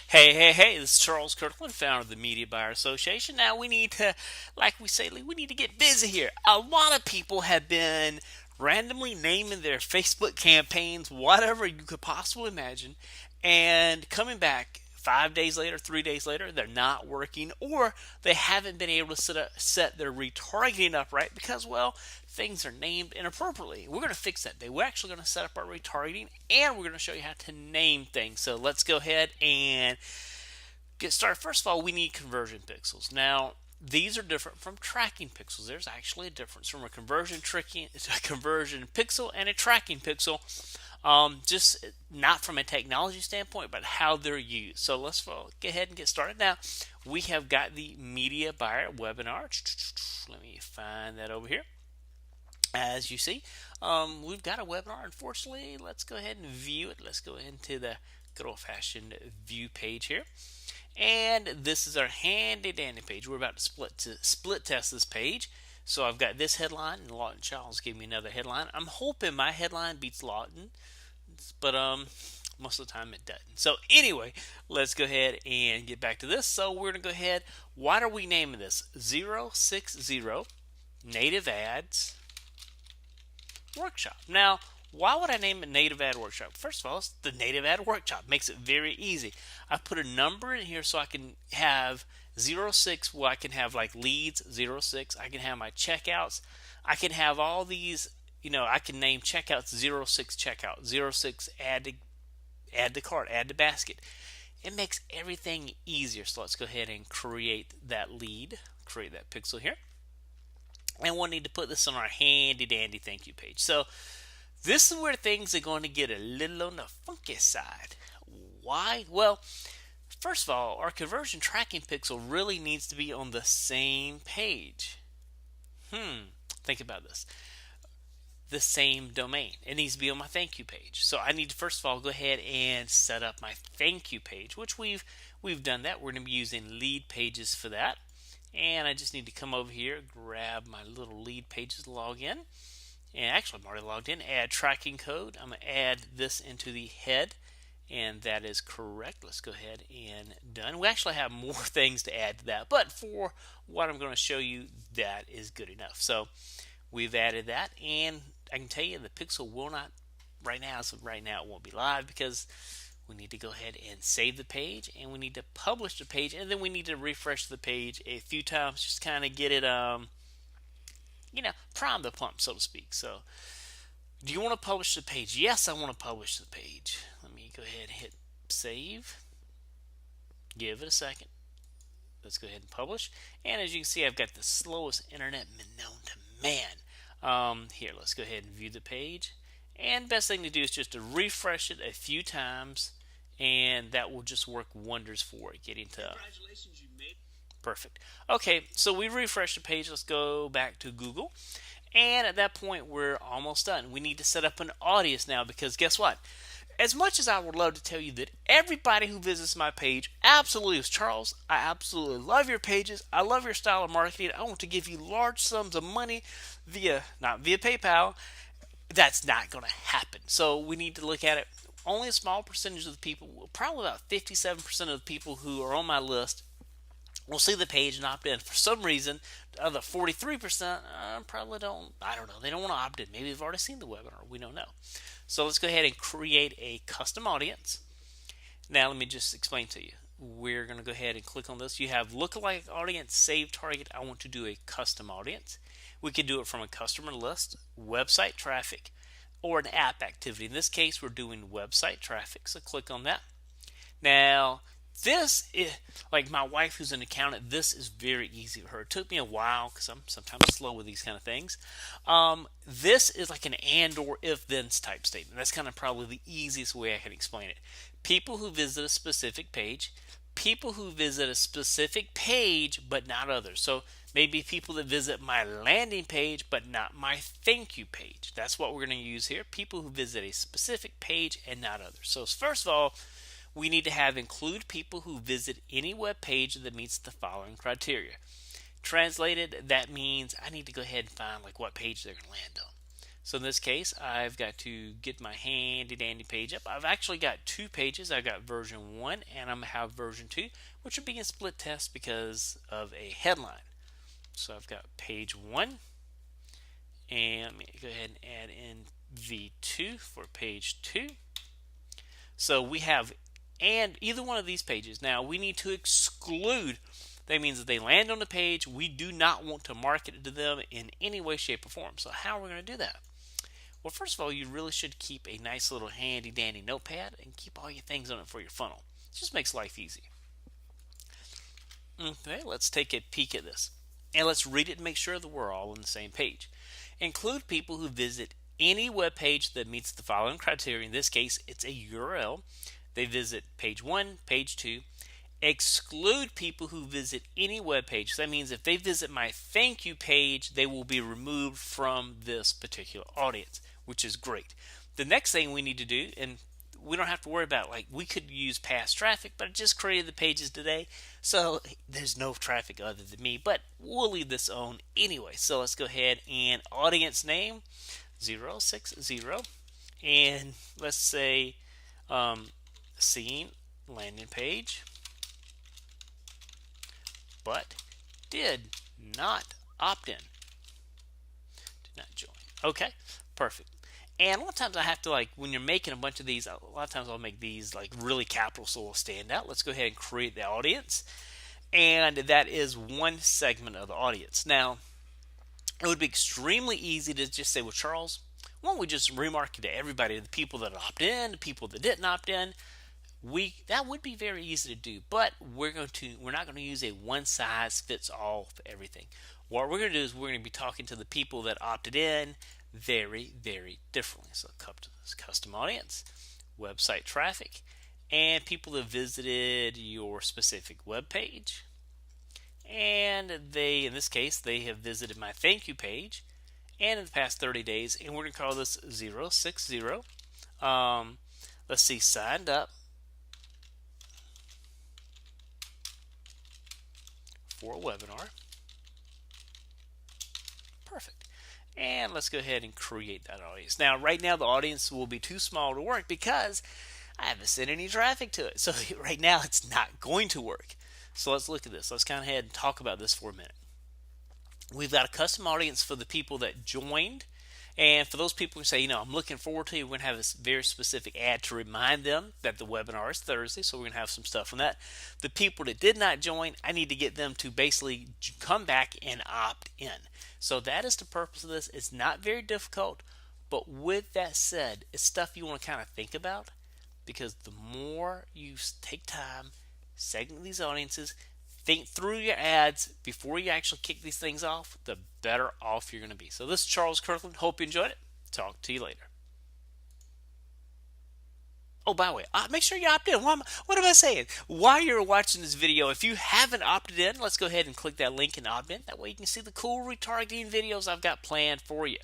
Hey, this is Charles Kirkland, founder of the Media Buyer Association. Now we need to, like we say, we need to get busy here. A lot of people have been randomly naming their Facebook campaigns, whatever you could possibly imagine, and coming back 5 days later, 3 days later, they're not working, or they haven't been able to set their retargeting up right because, well, things are named inappropriately. We're going to fix that today. We're actually going to set up our retargeting, and we're going to show you how to name things. So let's go ahead and get started. First of all, we need conversion pixels. Now, these are different from tracking pixels. There's actually a difference from a conversion pixel and a tracking pixel. Just not from a technology standpoint, but how they're used. So let's go ahead and get started. Now, we have got the media buyer webinar. Let me find that over here. As you see, we've got a webinar. Unfortunately, let's go ahead and view it. Let's go into the good old-fashioned view page here. And this is our handy dandy page. We're about to split test this page. So I've got this headline, and Lawton Childs gave me another headline. I'm hoping my headline beats Lawton, but most of the time it doesn't. So anyway, let's go ahead and get back to this. So we're gonna go ahead. What are we naming this? 060 Native Ads Workshop. Now, why would I name it Native Ad Workshop? First of all, it's the Native Ad Workshop. Makes it very easy. I put a number in here so I can have 06. Well, I can have like leads 06. I can have my checkouts. I can have all these. I can name checkouts 06 checkout, 06 add to cart, add to basket. It makes everything easier. So let's go ahead and create that lead. Create that pixel here. And we'll need to put this on our handy dandy thank you page. So this is where things are going to get a little on the funky side. Why? Well, first of all, our conversion tracking pixel really needs to be on the same page. Think about this. The same domain. It needs to be on my thank you page. So I need to first of all go ahead and set up my thank you page, which we've done that. We're going to be using lead pages for that. And I just need to come over here, grab my little lead pages, log in. And actually, I'm already logged in. Add tracking code. I'm going to add this into the head, and that is correct. Let's go ahead and done. We actually have more things to add to that, but for what I'm going to show you, that is good enough. So we've added that, and I can tell you the pixel will not right now. So right now it won't be live because we need to go ahead and save the page, and we need to publish the page, and then we need to refresh the page a few times, just kind of get it prime the pump, so to speak. So, do you want to publish the page? Yes, I want to publish the page. Let me go ahead and hit save. Give it a second. Let's go ahead and publish. And as you can see, I've got the slowest internet known to man. Here, let's go ahead and view the page. And best thing to do is just to refresh it a few times, and that will just work wonders for it getting to. Congratulations, you made. Perfect. Okay, so we refreshed the page. Let's go back to Google. And at that point, we're almost done. We need to set up an audience now because guess what? As much as I would love to tell you that everybody who visits my page absolutely is Charles, I absolutely love your pages. I love your style of marketing. I want to give you large sums of money not via PayPal. That's not going to happen. So we need to look at it. Only a small percentage of the people, probably about 57% of the people who are on my list, will see the page and opt in. For some reason, the other 43% probably don't. I don't know. They don't want to opt in. Maybe they've already seen the webinar. We don't know. So let's go ahead and create a custom audience. Now let me just explain to you. We're going to go ahead and click on this. You have lookalike audience, save target. I want to do a custom audience. We can do it from a customer list, website traffic, or an app activity. In this case, we're doing website traffic. So click on that. Now, this is like my wife who's an accountant. This is very easy for her. It took me a while because I'm sometimes slow with these kind of things. This is like an and or if then type statement. That's kind of probably the easiest way I can explain it. People who visit a specific page, people who visit a specific page but not others. So maybe people that visit my landing page but not my thank you page. That's what we're going to use here. People who visit a specific page and not others. So first of all, we need to have include people who visit any web page that meets the following criteria. Translated, that means I need to go ahead and find like what page they're going to land on. So in this case, I've got to get my handy dandy page up. I've actually got two pages. I've got version 1 and I'm going to have version 2, which will be a split test because of a headline. So I've got page 1, and let me go ahead and add in V2 for page 2. So we have, and either one of these pages. Now we need to exclude. That means that they land on the page. We do not want to market it to them in any way, shape, or form. So how are we going to do that? Well, first of all, you really should keep a nice little handy dandy notepad and keep all your things on it for your funnel. It just makes life easy. Okay, let's take a peek at this. And let's read it and make sure that we're all on the same page. Include people who visit any web page that meets the following criteria. In this case, it's a URL. They visit page 1, page 2. Exclude people who visit any web page. So that means if they visit my thank you page, they will be removed from this particular audience, which is great. The next thing we need to do, and we don't have to worry about, like, we could use past traffic, but I just created the pages today, so there's no traffic other than me, but we'll leave this on anyway. So let's go ahead and audience name 060, and let's say seeing landing page, but did not opt in, did not join. Okay, perfect. And a lot of times I have to, like, when you're making a bunch of these, a lot of times I'll make these like really capital so it'll stand out. Let's go ahead and create the audience. And that is one segment of the audience. Now, it would be extremely easy to just say, well, Charles, why don't we just remarket to everybody, the people that opt in, the people that didn't opt in. That would be very easy to do, but we're not going to use a one size fits all for everything. What we're going to do is we're going to be talking to the people that opted in very, very differently. So custom audience, website traffic, and people that visited your specific web page. And they, in this case, they have visited my thank you page and in the past 30 days, and we're going to call this 060. Let's see, signed up for a webinar. Perfect. And let's go ahead and create that audience. Now, right now, the audience will be too small to work because I haven't sent any traffic to it. So right now, it's not going to work. So let's look at this. Let's kind of head and talk about this for a minute. We've got a custom audience for the people that joined. And for those people who say, I'm looking forward to it, we're going to have this very specific ad to remind them that the webinar is Thursday. So we're going to have some stuff on that. The people that did not join, I need to get them to basically come back and opt in. So that is the purpose of this. It's not very difficult. But with that said, it's stuff you want to kind of think about, because the more you take time, segment these audiences, think through your ads before you actually kick these things off, the better off you're going to be. So this is Charles Kirkland. Hope you enjoyed it. Talk to you later. Oh, by the way, make sure you opt in. What am I saying? While you're watching this video, if you haven't opted in, let's go ahead and click that link and opt in. That way you can see the cool retargeting videos I've got planned for you.